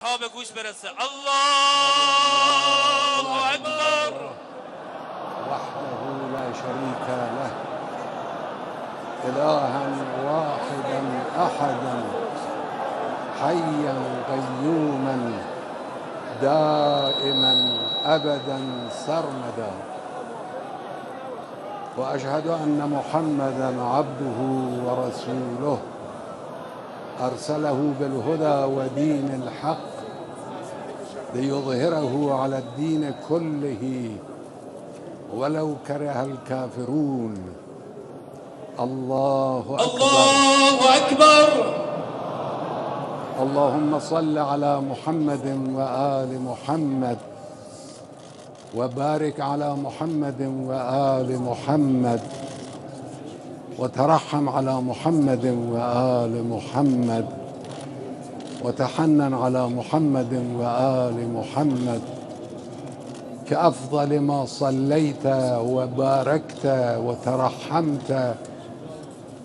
تا به گوش برسه. الله اکبر. وحده لا شريك له إلها واحدا أحدا حيا قيوما دائما أبدا سرمدا، وأشهد أن محمدا عبده ورسوله أرسله بالهدى ودين الحق ليظهره على الدين كله ولو كره الكافرون. الله أكبر. الله أكبر. اللهم صل على محمد وآل محمد، وبارك على محمد وآل محمد، وترحم على محمد وآل محمد، وتحنن على محمد وآل محمد، كأفضل ما صليت وباركت وترحمت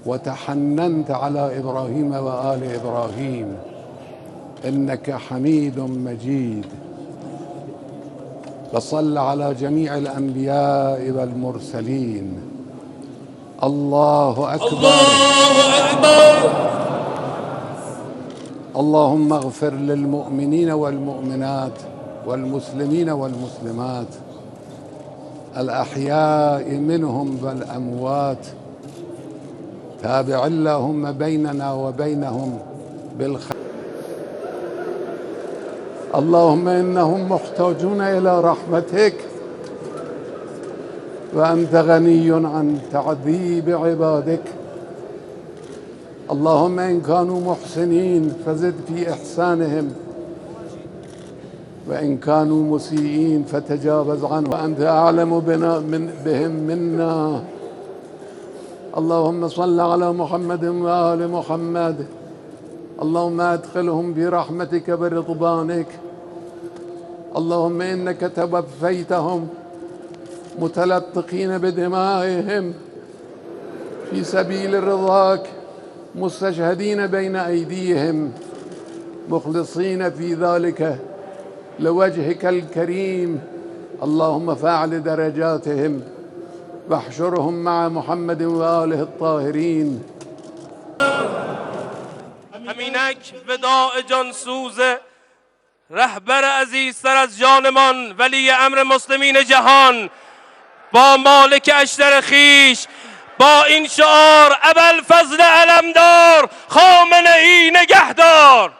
وتحننت على إبراهيم وآل إبراهيم، إنك حميد مجيد. وصل على جميع الأنبياء والمرسلين. الله أكبر. الله أكبر. اللهم اغفر للمؤمنين والمؤمنات والمسلمين والمسلمات الأحياء منهم والأموات. تابع اللهم بيننا وبينهم بالخير. اللهم إنهم محتاجون إلى رحمتك، وأنت غني عن تعذيب عبادك. اللهم إن كانوا محسنين فزد في إحسانهم، وإن كانوا مسيئين فتجاوز عنهم، وأنت أعلم بهم منا. اللهم صل على محمد وآل محمد. اللهم أدخلهم برحمتك برضوانك. اللهم إنك توفيتهم متلطخين بدمائهم في سبيل رضاك، مستشهدين بين أيديهم، مخلصين في ذلك لوجهك الكريم. اللهم فاعل درجاتهم واحشرهم مع محمد وآله الطاهرین. همینک وداع جانسوز رهبر عزیزتر از جانمان، ولی امر مسلمین جهان، با مالک اشتر خیش، با این شعار ابوالفضل علمدار خامنه‌ای نگهدار.